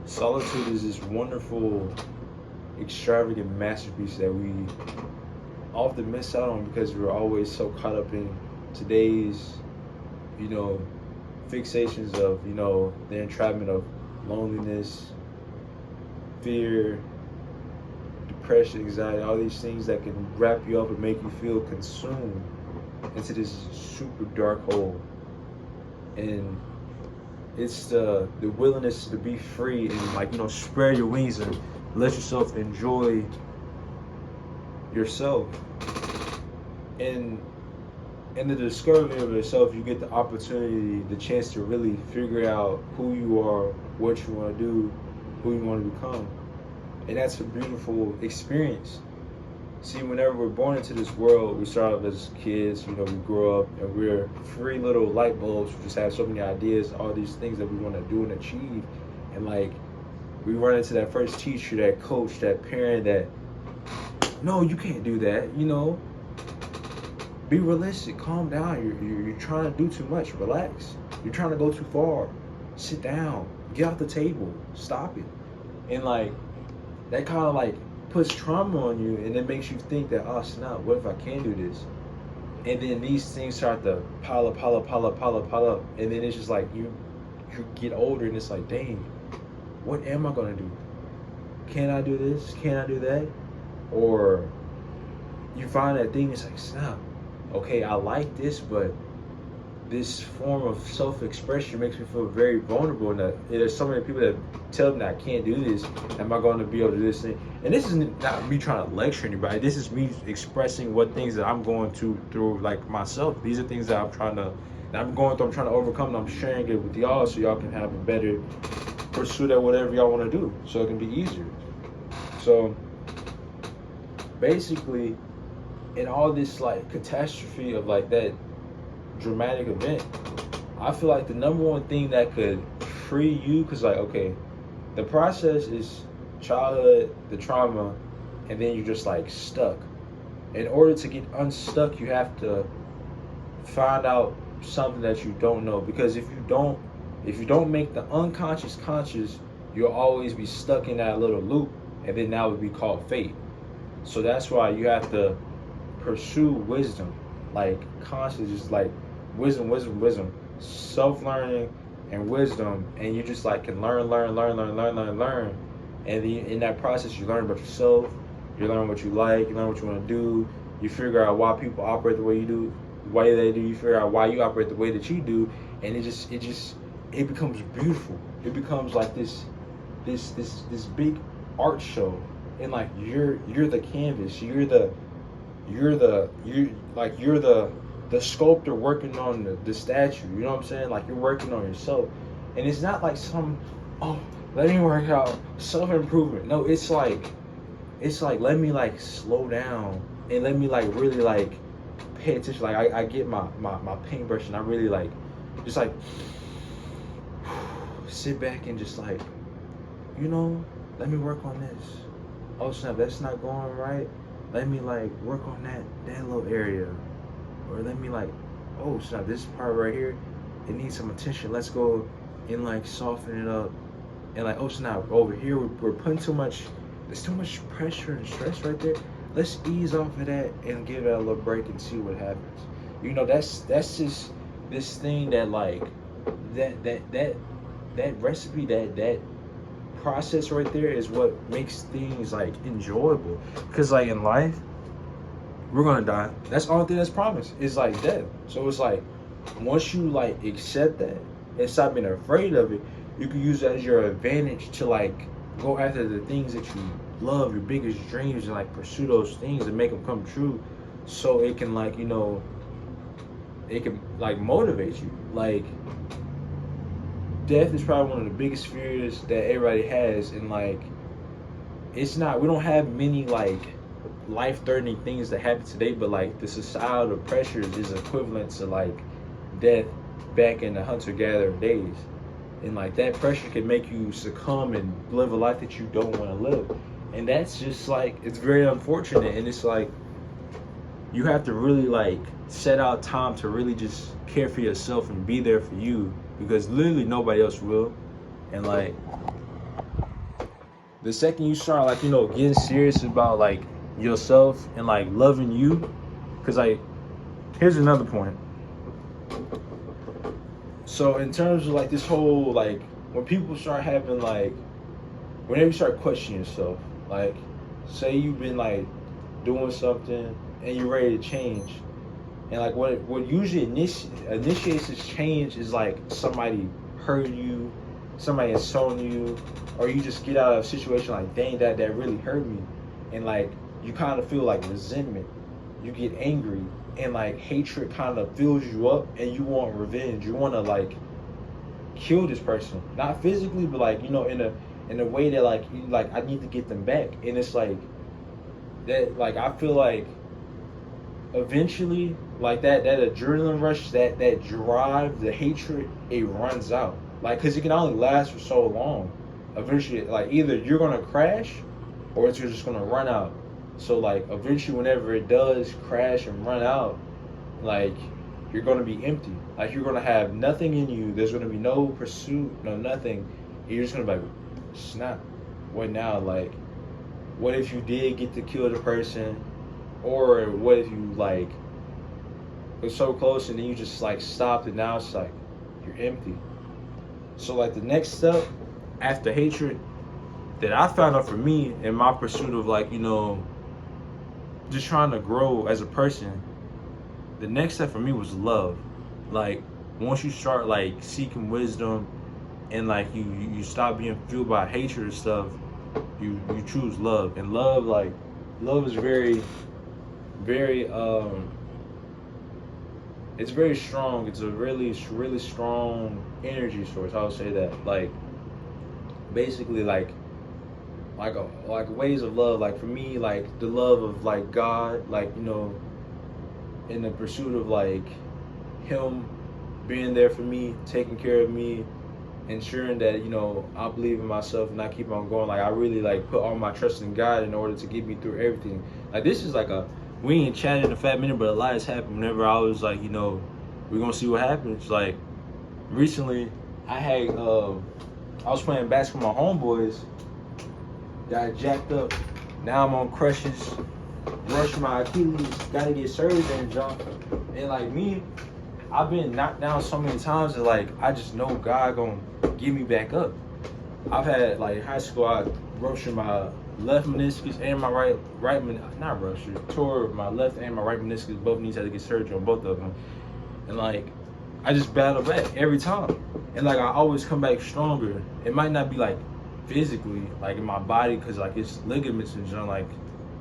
solitude is this wonderful, extravagant masterpiece that we often miss out on because we're always so caught up in today's, you know, fixations of, the entrapment of loneliness, fear, depression, anxiety, all these things that can wrap you up and make you feel consumed into this super dark hole. And it's the willingness to be free and spread your wings and let yourself enjoy yourself. And in the discovery of yourself, you get the opportunity, the chance to really figure out who you are, what you want to do, who you want to become. And that's a beautiful experience. See, whenever we're born into this world, we start off as kids, we grow up and we're free little light bulbs. We just have so many ideas, all these things that we want to do and achieve. And we run into that first teacher, that coach, that parent that, no, you can't do that, Be realistic, calm down. You're trying to do too much, relax. You're trying to go too far. Sit down, get off the table, stop it. And that kind of puts trauma on you, and it makes you think that, oh snap, what if I can't do this? And then these things start to pile up, and then it's just you get older, and it's dang, what am I gonna do? Can I do this? Can I do that? Or you find that thing, it's snap, okay, I like this, but this form of self-expression makes me feel very vulnerable, and there's so many people that tell me that I can't do this. Am I going to be able to do this thing? And this is not me trying to lecture anybody. This is me expressing what things that I'm going through myself. These are things that I'm going through. I'm trying to overcome, and I'm sharing it with y'all so y'all can have a better pursuit at whatever y'all want to do, so it can be easier. So basically, in all this catastrophe of that dramatic event, I feel the number one thing that could free you, because okay, the process is childhood, the trauma, and then you're just stuck. In order to get unstuck, you have to find out something that you don't know, because if you don't make the unconscious conscious, you'll always be stuck in that little loop, and then that would be called fate. So that's why you have to pursue wisdom, conscious, just wisdom, self-learning and wisdom, and you just can learn, and in that process you learn about yourself, you learn what you like, you learn what you want to do, you figure out why people operate the way you do, why they do, you figure out why you operate the way that you do, and it becomes beautiful. It becomes this big art show, and you're the canvas, you're the sculptor working on the statue, you know what I'm saying? You're working on yourself. And it's not let me work out self-improvement. No, it's let me slow down and let me really pay attention. I get my paintbrush and I really just sit back and just let me work on this. Oh snap, that's not going right. Let me work on that little area. Or let me oh snap, this part right here, it needs some attention. Let's go and soften it up. And oh snap, over here we're putting there's too much pressure and stress right there. Let's ease off of that and give it a little break and see what happens. That's just this thing that that recipe, that process right there is what makes things enjoyable. Because in life, we're gonna die. That's the only thing that's promised. It's death. So it's once you accept that and stop being afraid of it, you can use that as your advantage to go after the things that you love, your biggest dreams, and pursue those things and make them come true. So it can it can motivate you. Death is probably one of the biggest fears that everybody has, and it's not. We don't have many life-threatening things that happen today, but the societal pressures is equivalent to death back in the hunter-gatherer days, and that pressure can make you succumb and live a life that you don't want to live, and that's just it's very unfortunate. And it's you have to really set out time to really just care for yourself and be there for you, because literally nobody else will. And The second you start like, getting serious about like yourself and like loving you, because like here's another point. So in terms of like this whole like when people start having like whenever you start questioning yourself, like say you've been like doing something and you're ready to change, and like what usually initiates this change is like somebody hurting you, somebody insulting you, or you just get out of a situation like, dang, that really hurt me, and like you kind of feel like resentment, you get angry, and like hatred kind of fills you up, and you want revenge, you want to like kill this person, not physically, but like in a way that like you like I need to get them back, and it's like that like I feel like eventually like that adrenaline rush, that drive, the hatred, it runs out, like because it can only last for so long. Eventually like either you're gonna crash or it's just gonna run out. So like eventually whenever it does crash and run out, like you're gonna be empty, like you're gonna have nothing in you, there's gonna be no pursuit, no nothing. You're just gonna be like, snap, what now? Like what if you did get to kill the person, or what if you like were so close and then you just like stopped, and now it's like you're empty. So like the next step after hatred that I found out for me in my pursuit of like just trying to grow as a person, the next step for me was love. Like once you start like seeking wisdom and like you stop being fueled by hatred and stuff, you choose love. And love is very it's very strong. It's a really strong energy source. I would say that. Like basically like ways of love. Like for me, like the love of like God, like in the pursuit of like Him being there for me, taking care of me, ensuring that I believe in myself and I keep on going. Like I really like put all my trust in God in order to get me through everything. Like this is like we ain't chatted in a fat minute, but a lot has happened. Whenever I was like, we're gonna see what happens. Like recently, I was playing basketball with my homeboys, got jacked up. Now I'm on crutches, rushing my Achilles, gotta get surgery and jump. And like me, I've been knocked down so many times that like I just know God gonna get me back up. I've had like high school, I ruptured my left meniscus and my tore my left and my right meniscus. Both knees had to get surgery on both of them, and like I just battle back every time, and like I always come back stronger. It might not be like physically, like in my body, because like it's ligaments and junk, like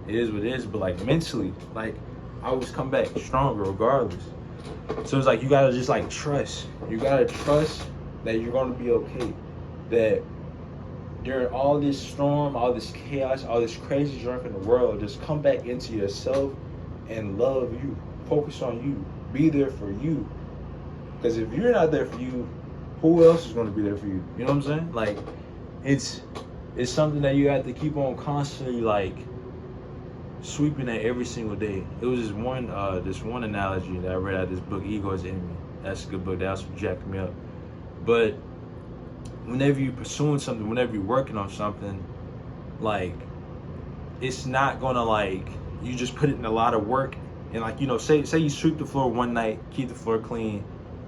it is what it is, but like mentally, like I always come back stronger regardless. So it's like you gotta just like trust. You gotta trust that you're gonna be okay. That during all this storm, all this chaos, all this crazy junk in the world, just come back into yourself and love you. Focus on you. Be there for you. Because if you're not there for you, who else is gonna be there for you? You know what I'm saying? Like it's something that you have to keep on constantly like sweeping at every single day. It was this one analogy that I read out of this book, Ego is the Enemy. That's a good book. That also jacked me up. But whenever you're pursuing something, whenever you're working on something, like it's not gonna like you just put it in a lot of work and like say you sweep the floor one night, keep the floor clean,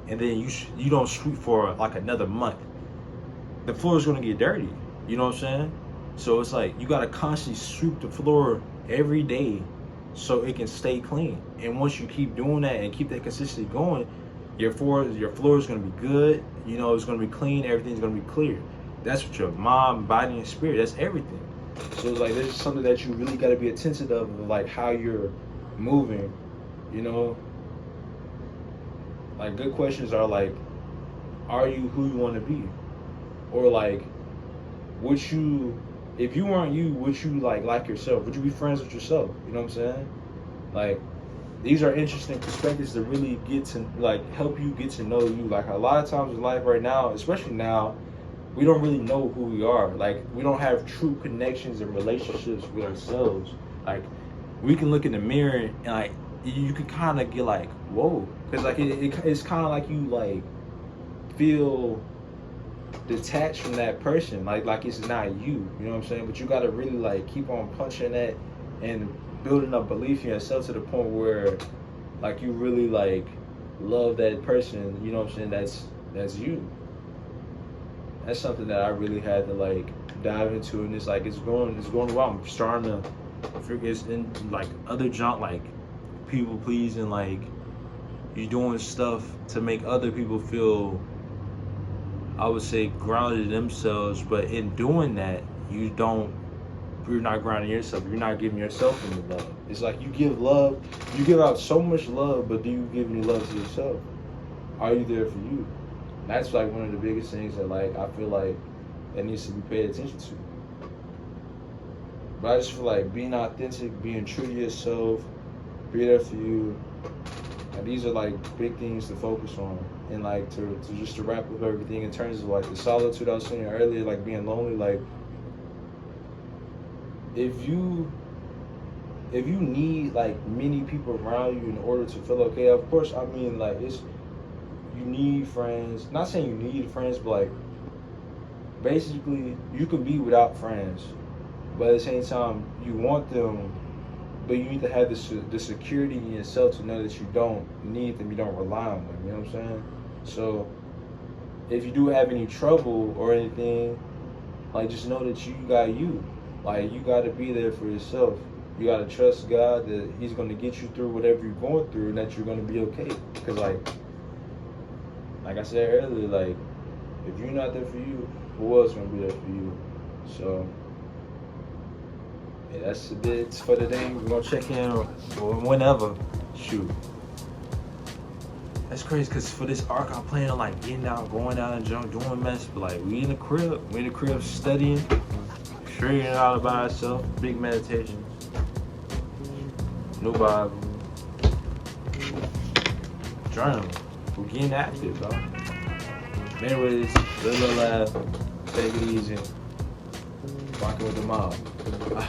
and then you don't sweep for like another month. The floor is gonna get dirty. You know what I'm saying? So it's like you gotta constantly sweep the floor every day so it can stay clean. And once you keep doing that and keep that consistency going, your floor is gonna be good. It's gonna be clean. Everything's gonna be clear. That's what your mind, body, and spirit. That's everything. So it's like this is something that you really gotta be attentive of, like how you're moving. Like good questions are like, are you who you want to be, or like, if you weren't you, would you like yourself? Would you be friends with yourself? You know what I'm saying? Like, these are interesting perspectives to really get to like help you get to know you. Like a lot of times in life right now, especially now, we don't really know who we are. Like we don't have true connections and relationships with ourselves. Like we can look in the mirror and like you can kind of get like, whoa, because like it's kind of like you like feel detach from that person, like it's not you. You know what I'm saying? But you gotta really like keep on punching that and building up belief in yourself to the point where like you really like love that person. You know what I'm saying? That's you. That's something that I really had to like dive into, and it's going well. I'm starting to figure it's in like other junk like people pleasing, like you're doing stuff to make other people feel, I would say, grounded themselves, but in doing that, you're not grounding yourself. You're not giving yourself any love. It's like you give love, you give out so much love, but do you give any love to yourself? Are you there for you? That's like one of the biggest things that like I feel like that needs to be paid attention to. But I just feel like being authentic, being true to yourself, be there for you. Like these are like big things to focus on, and like to just to wrap up everything in terms of like the solitude I was saying earlier, like being lonely. Like if you need like many people around you in order to feel okay, of course, I mean like it's you need friends. Not saying you need friends, but like basically you can be without friends, but at the same time you want them, but you need to have the security in yourself to know that you don't need them, you don't rely on them. You know what I'm saying? So if you do have any trouble or anything, like just know that you got you. Like you got to be there for yourself. You got to trust God that He's going to get you through whatever you're going through, and that you're going to be okay. Because like I said earlier, like if you're not there for you, who else gonna be there for you? So yeah, that's it for today. We're gonna check in or whenever. Shoot. That's crazy because for this arc I plan on like getting out, going out and junk, doing mess, but like we in the crib studying, figuring it out about ourselves, big meditation, new Bible, journaling. We're getting active, bro. Anyways, little laugh, take it easy, rocking with the mob. Ah.